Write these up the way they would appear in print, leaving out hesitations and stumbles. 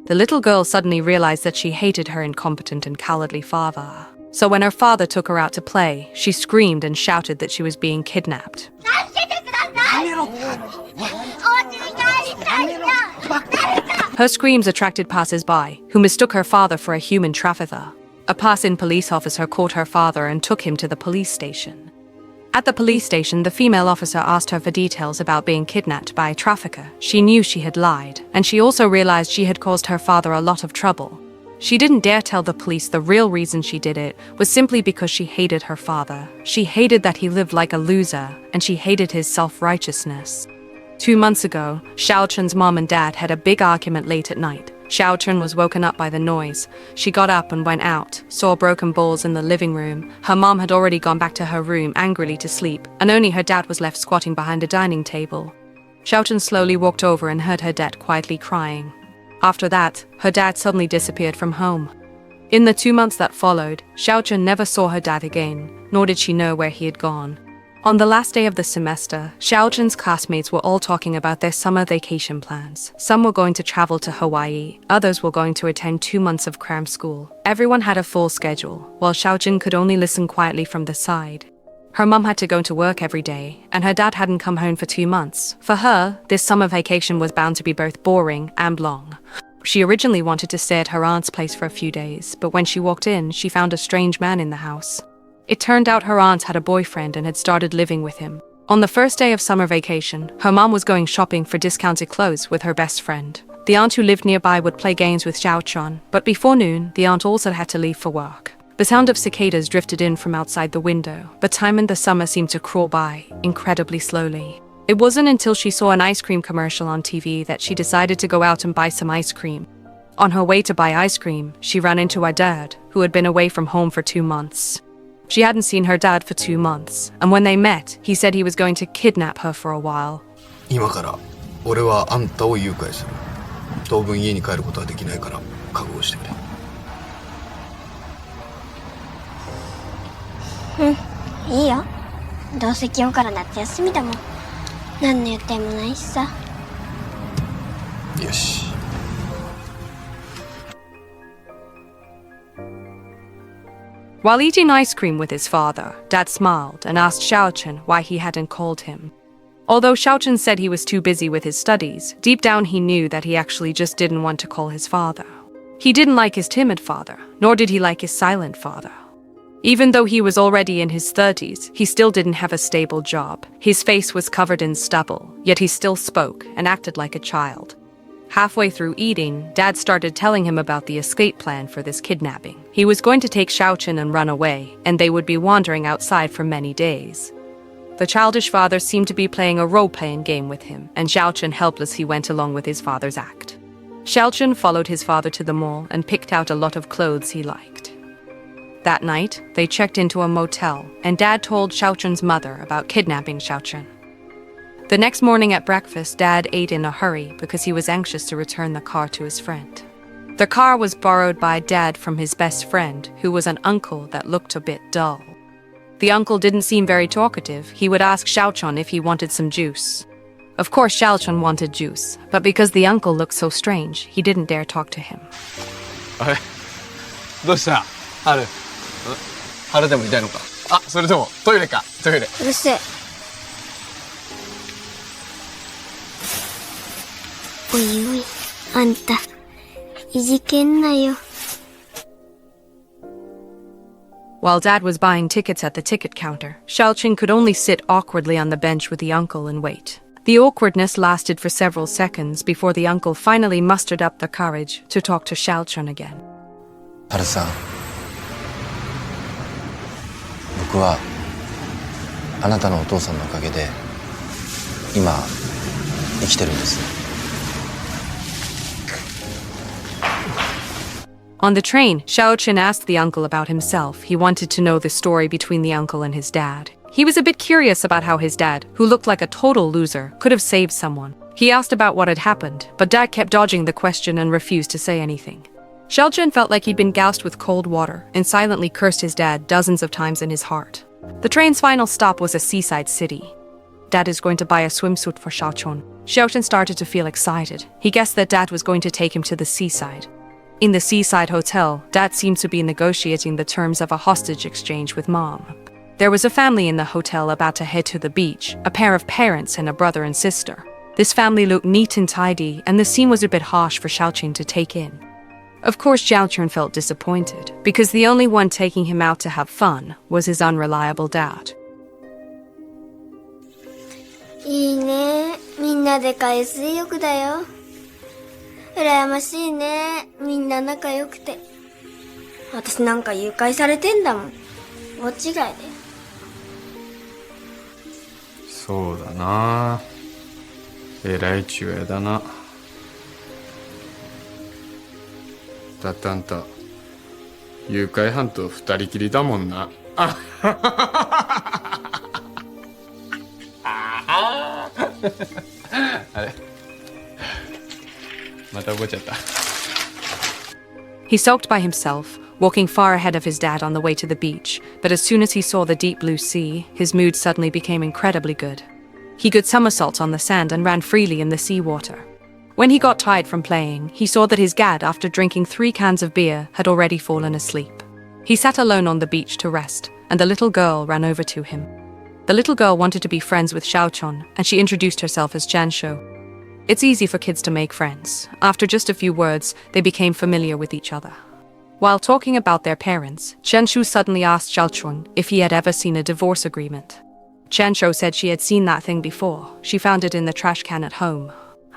The little girl suddenly realized that she hated her incompetent and cowardly father. So when her father took her out to play, she screamed and shouted that she was being kidnapped. Her screams attracted passers-by, who mistook her father for a human trafficker. A pass-in police officer caught her father and took him to the police station. At the police station, the female officer asked her for details about being kidnapped by a trafficker. She knew she had lied, and she also realized she had caused her father a lot of trouble. She didn't dare tell the police the real reason she did it was simply because she hated her father. She hated that he lived like a loser, and she hated his self-righteousness. 2 months ago, Xiaochun's mom and dad had a big argument late at night. Xiaochun was woken up by the noise. She got up and went out, saw broken bowls in the living room. Her mom had already gone back to her room angrily to sleep, and only her dad was left squatting behind a dining table. Xiaochun slowly walked over and heard her dad quietly crying. After that, her dad suddenly disappeared from home. In the 2 months that followed, Xiaochun never saw her dad again, nor did she know where he had gone. On the last day of the semester, Xiaochun's classmates were all talking about their summer vacation plans. Some were going to travel to Hawaii, others were going to attend 2 months of cram school. Everyone had a full schedule, while Xiaochun could only listen quietly from the side. Her mum had to go to work every day, and her dad hadn't come home for 2 months. For her, this summer vacation was bound to be both boring and long. She originally wanted to stay at her aunt's place for a few days, but when she walked in, she found a strange man in the house. It turned out her aunt had a boyfriend and had started living with him. On the first day of summer vacation, her mom was going shopping for discounted clothes with her best friend. The aunt who lived nearby would play games with Xiaochun, but before noon, the aunt also had to leave for work. The sound of cicadas drifted in from outside the window, but time in the summer seemed to crawl by, incredibly slowly. It wasn't until she saw an ice cream commercial on TV that she decided to go out and buy some ice cream. On her way to buy ice cream, she ran into her dad, who had been away from home for 2 months. She hadn't seen her dad for 2 months, and when they met, he said he was going to kidnap her for a while. 今から俺はあんたを誘拐する。当分家に帰ることはできないから覚悟してくれ。うん、いいよ。どうせ今日から夏休みだもん。何の予定もないしさ。よし。While eating ice cream with his father, Dad smiled and asked Xiaochun why he hadn't called him. Although Xiaochun said he was too busy with his studies, deep down he knew that he actually just didn't want to call his father. He didn't like his timid father, nor did he like his silent father. Even though he was already in his 30s, he still didn't have a stable job. His face was covered in stubble, yet he still spoke and acted like a child. Halfway through eating, Dad started telling him about the escape plan for this kidnapping. He was going to take Xiaochun and run away, and they would be wandering outside for many days. The childish father seemed to be playing a role-playing game with him, and Xiaochun helpless he went along with his father's act. Xiaochun followed his father to the mall and picked out a lot of clothes he liked. That night, they checked into a motel, and Dad told Xiaochun's mother about kidnapping Xiaochun. The next morning at breakfast, Dad ate in a hurry because he was anxious to return the car to his friend. The car was borrowed by Dad from his best friend, who was an uncle that looked a bit dull. The uncle didn't seem very talkative. He would ask Xiaochun if he wanted some juice. Of course, Xiaochun wanted juice, but because the uncle looked so strange, he didn't dare talk to him. どうした？春。腹でも痛いのか？あ、それともトイレか？トイレ。うるせえ。おいおい、あんた、いじけんなよ。While Dad was buying tickets at the ticket counter, Xiaochun could only sit awkwardly on the bench with the uncle and wait. The awkwardness lasted for several seconds before the uncle finally mustered up the courage to talk to Xiaochun again. 春さん、僕はあなたのお父さんのおかげで今生きてるんです。On the train, Xiaochun asked the uncle about himself. He wanted to know the story between the uncle and his dad. He was a bit curious about how his dad, who looked like a total loser, could have saved someone. He asked about what had happened, but Dad kept dodging the question and refused to say anything. Xiaochun felt like he'd been doused with cold water and silently cursed his dad dozens of times in his heart. The train's final stop was a seaside city. Dad is going to buy a swimsuit for Xiaochun. Xiaochun started to feel excited. He guessed that Dad was going to take him to the seaside. In the seaside hotel, Dad seemed to be negotiating the terms of a hostage exchange with Mom. There was a family in the hotel about to head to the beach, a pair of parents and a brother and sister. This family looked neat and tidy, and the scene was a bit harsh for Xiaochun to take in. Of course, Xiaochun felt disappointed, because the only one taking him out to have fun was his unreliable dad. いいね。みんなで海水浴だよ。羨ましいね。みんな仲良くて。私なんか誘拐されてんだもん。大違いだよ。そうだな。偉い父親だな。だってあんた誘拐犯と二人きりだもんな。ああれまた覚えちゃった。 He sulked by himself, walking far ahead of his dad on the way to the beach, but as soon as he saw the deep blue sea, his mood suddenly became incredibly good. He did somersaults on the sand and ran freely in the seawater. When he got tired from playing, he saw that his dad, after drinking 3 cans of beer, had already fallen asleep. He sat alone on the beach to rest, and the little girl ran over to him. The little girl wanted to be friends with Xiaochun, and she introduced herself as Jianshou. It's easy for kids to make friends. After just a few words, they became familiar with each other. While talking about their parents, Jianshou suddenly asked Xiaochun if he had ever seen a divorce agreement. Jianshou said she had seen that thing before. She found it in the trash can at home.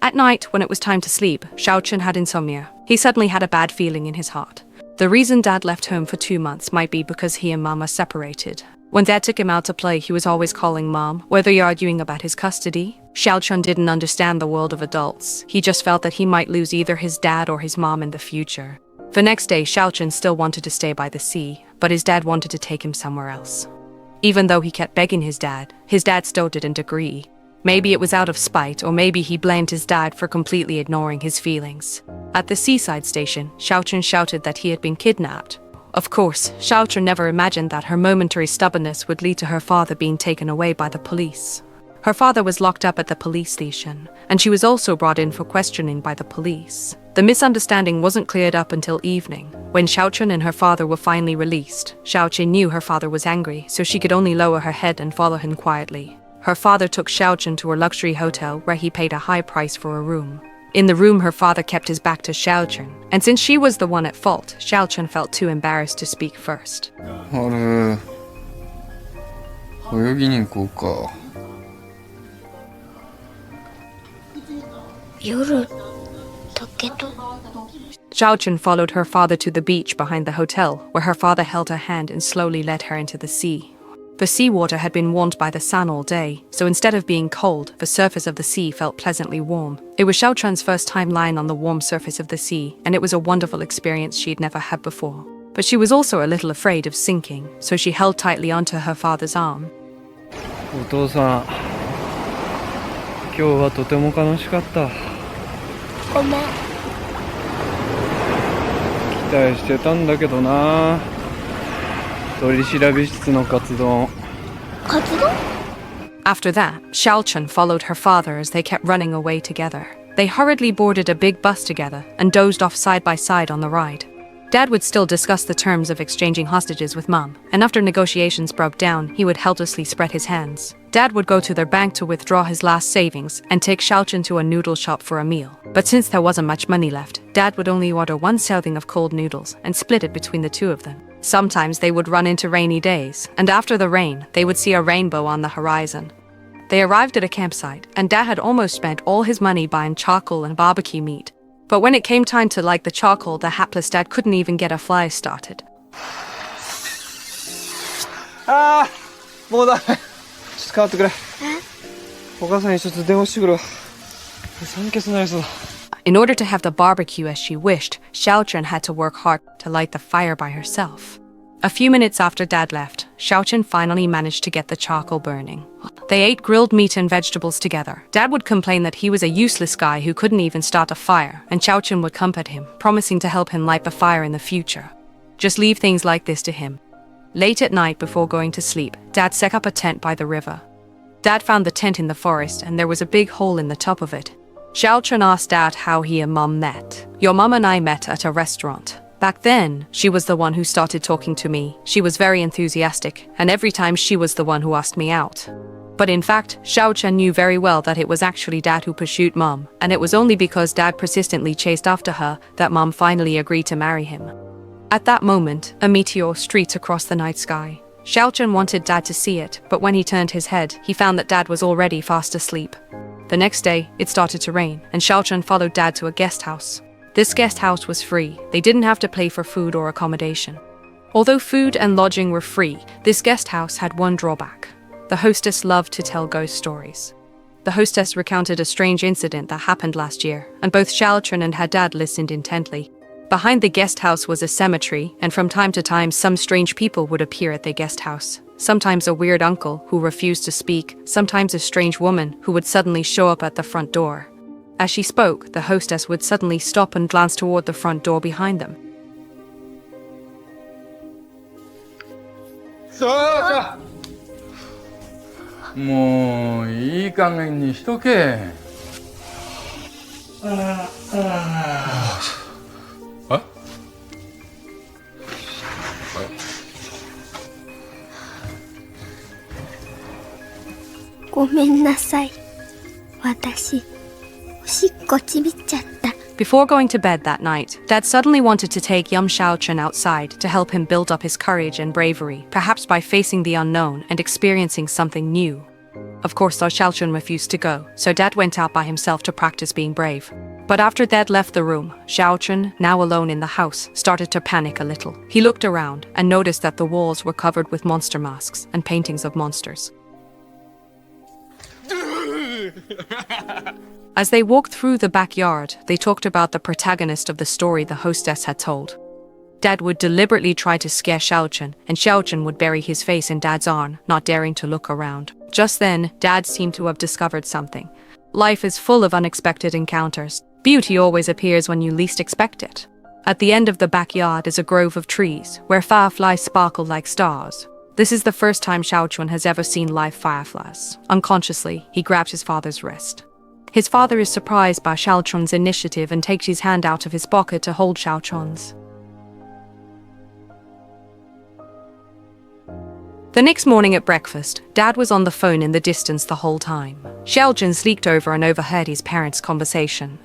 At night, when it was time to sleep, Xiaochun had insomnia. He suddenly had a bad feeling in his heart. The reason Dad left home for 2 months might be because he and Mom are separated. When Dad took him out to play, he was always calling Mom, whether you're arguing about his custody. Xiaochun didn't understand the world of adults. He just felt that he might lose either his dad or his mom in the future. The next day, Xiaochun still wanted to stay by the sea, but his dad wanted to take him somewhere else. Even though he kept begging his dad still didn't agree. Maybe it was out of spite, or maybe he blamed his dad for completely ignoring his feelings. At the seaside station, Xiaochun shouted that he had been kidnapped. Of course, Xiaochun never imagined that her momentary stubbornness would lead to her father being taken away by the police. Her father was locked up at the police station, and she was also brought in for questioning by the police. The misunderstanding wasn't cleared up until evening. When Xiaochun and her father were finally released, Xiaochun knew her father was angry, so she could only lower her head and follow him quietly. Her father took Xiaochun to a luxury hotel where he paid a high price for a room. In the room, her father kept his back to Xiaochun, and since she was the one at fault, Xiaochun felt too embarrassed to speak first. あれ泳ぎに行こうか。夜だけど。 Xiaochun followed her father to the beach behind the hotel, where her father held her hand and slowly led her into the sea. The seawater had been warmed by the sun all day, so instead of being cold, the surface of the sea felt pleasantly warm. It was Xiaochun's first time lying on the warm surface of the sea, and it was a wonderful experience she'd never had before. But she was also a little afraid of sinking, so she held tightly onto her father's arm. お父さん、今日はとても楽しかった。ごめん。期待してたんだけどな。取調室の活動。活動? After that, Xiaochun followed her father as they kept running away together. They hurriedly boarded a big bus together and dozed off side by side on the ride. Dad would still discuss the terms of exchanging hostages with Mom, and after negotiations broke down, he would helplessly spread his hands. Dad would go to their bank to withdraw his last savings and take Xiaochun to a noodle shop for a meal. But since there wasn't much money left, Dad would only order 1 serving of cold noodles and split it between the 2 of them. Sometimes they would run into rainy days, and after the rain, they would see a rainbow on the horizon. They arrived at a campsite, and Dad had almost spent all his money buying charcoal and barbecue meat. But when it came time to light the charcoal, the hapless dad couldn't even get a fire started. ああ、もうだめ。ちょっと代わってくれ。お母さんにちょっと電話してくるわ。寒気すなりそうだ。 In order to have the barbecue as she wished, Xiaochun had to work hard to light the fire by herself. A few minutes after Dad left, Xiaochun finally managed to get the charcoal burning. They ate grilled meat and vegetables together. Dad would complain that he was a useless guy who couldn't even start a fire, and Xiaochun would comfort him, promising to help him light the fire in the future. Just leave things like this to him. Late at night before going to sleep, Dad set up a tent by the river. Dad found the tent in the forest and there was a big hole in the top of it. Xiaochun asked Dad how he and Mom met. "Your mom and I met at a restaurant. Back then, she was the one who started talking to me. She was very enthusiastic, and every time she was the one who asked me out." But in fact, Xiaochun knew very well that it was actually Dad who pursued Mom, and it was only because Dad persistently chased after her that Mom finally agreed to marry him. At that moment, a meteor streaked across the night sky. Xiaochun wanted Dad to see it, but when he turned his head, he found that Dad was already fast asleep. The next day, it started to rain, and Xiaochun followed Dad to a guest house. This guest house was free. They didn't have to pay for food or accommodation. Although food and lodging were free, this guest house had one drawback. The hostess loved to tell ghost stories. The hostess recounted a strange incident that happened last year, and both Xiaochun and her dad listened intently. Behind the guest house was a cemetery, and from time to time some strange people would appear at the guest house. Sometimes a weird uncle who refused to speak, sometimes a strange woman who would suddenly show up at the front door. As she spoke, the hostess would suddenly stop and glance toward the front door behind them. 자! もういい加減にしとけ。え？ごめんなさい。私、おしっこちびっちゃった。Before going to bed that night, Dad suddenly wanted to take young Xiaochun outside to help him build up his courage and bravery, perhaps by facing the unknown and experiencing something new. Of course, though, Xiaochun refused to go, so Dad went out by himself to practice being brave. But after Dad left the room, Xiaochun, now alone in the house, started to panic a little. He looked around and noticed that the walls were covered with monster masks and paintings of monsters. As they walked through the backyard, they talked about the protagonist of the story the hostess had told. Dad would deliberately try to scare Xiaochun, and Xiaochun would bury his face in Dad's arm, not daring to look around. Just then, Dad seemed to have discovered something. Life is full of unexpected encounters. Beauty always appears when you least expect it. At the end of the backyard is a grove of trees, where fireflies sparkle like stars. This is the first time Xiaochun has ever seen live fireflies. Unconsciously, he grabbed his father's wrist. His father is surprised by Xiaochun's initiative and takes his hand out of his pocket to hold Xiaochun's. The next morning at breakfast, Dad was on the phone in the distance the whole time. Xiaochun leaked over and overheard his parents' conversation.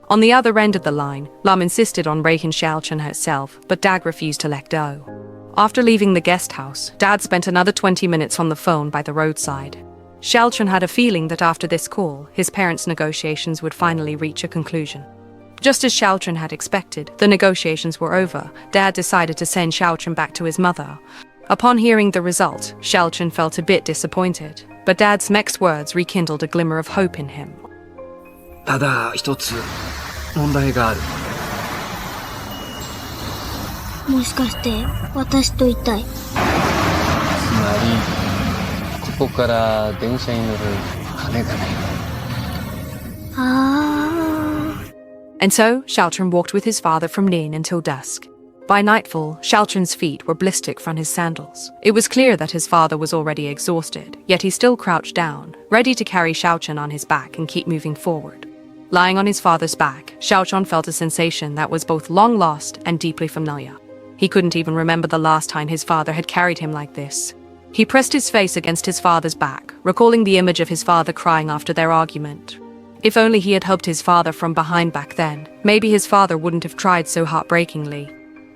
On the other end of the line, Lam insisted on raking Xiaochun herself, but Dad refused to let go. After leaving the guest house, Dad spent another 20 minutes on the phone by the roadside. Xiaochun had a feeling that after this call, his parents' negotiations would finally reach a conclusion. Just as Xiaochun had expected, the negotiations were over. Dad decided to send Xiaochun back to his mother. Upon hearing the result, Xiaochun felt a bit disappointed, but Dad's next words rekindled a glimmer of hope in him. ただ一つ問題がある。もしかして私といたい。つまりここから電車に乗る金がない。And so, Xiaochun walked with his father from noon until dusk. By nightfall, Xiaochun's feet were blistered from his sandals. It was clear that his father was already exhausted, yet he still crouched down, ready to carry Xiaochun on his back and keep moving forward. Lying on his father's back, Xiaochun felt a sensation that was both long lost and deeply familiar. He couldn't even remember the last time his father had carried him like this. He pressed his face against his father's back, recalling the image of his father crying after their argument. If only he had hugged his father from behind back then, maybe his father wouldn't have tried so heartbreakingly.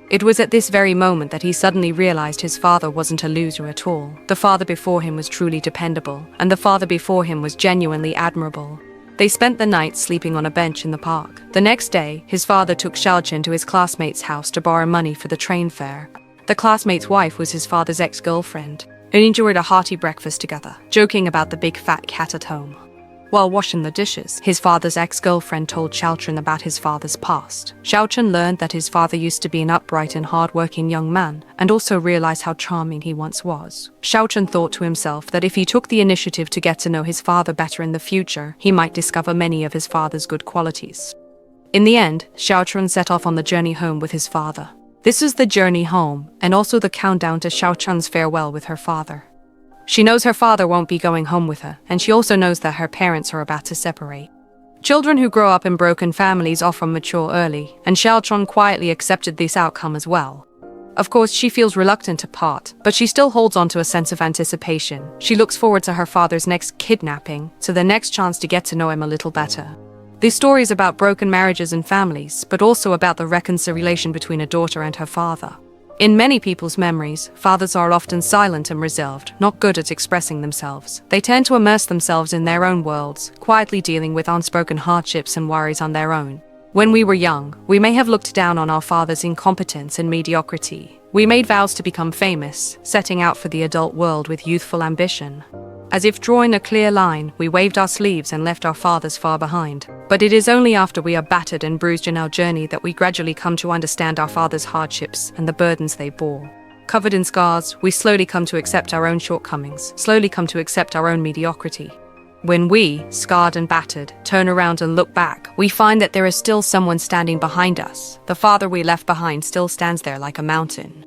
It was at this very moment that he suddenly realized his father wasn't a loser at all. The father before him was truly dependable, and the father before him was genuinely admirable. They spent the night sleeping on a bench in the park. The next day, his father took Xiaochun to his classmate's house to borrow money for the train fare. The classmate's wife was his father's ex-girlfriend, and enjoyed a hearty breakfast together, joking about the big fat cat at home. While washing the dishes, his father's ex-girlfriend told Xiaochun about his father's past. Xiaochun learned that his father used to be an upright and hard-working young man, and also realized how charming he once was. Xiaochun thought to himself that if he took the initiative to get to know his father better in the future, he might discover many of his father's good qualities. In the end, Xiaochun set off on the journey home with his father. This was the journey home, and also the countdown to Xiaochun's farewell with her father. She knows her father won't be going home with her, and she also knows that her parents are about to separate. Children who grow up in broken families often mature early, and Xiaotron quietly accepted this outcome as well. Of course, she feels reluctant to part, but she still holds on to a sense of anticipation. She looks forward to her father's next kidnapping, to the next chance to get to know him a little better. This story is about broken marriages and families, but also about the reconciliation between a daughter and her father. In many people's memories, fathers are often silent and reserved, not good at expressing themselves. They tend to immerse themselves in their own worlds, quietly dealing with unspoken hardships and worries on their own. When we were young, we may have looked down on our father's incompetence and mediocrity. We made vows to become famous, setting out for the adult world with youthful ambition. As if drawing a clear line, we waved our sleeves and left our fathers far behind. But it is only after we are battered and bruised in our journey that we gradually come to understand our fathers' hardships and the burdens they bore. Covered in scars, we slowly come to accept our own shortcomings, slowly come to accept our own mediocrity. When we, scarred and battered, turn around and look back, we find that there is still someone standing behind us. The father we left behind still stands there like a mountain.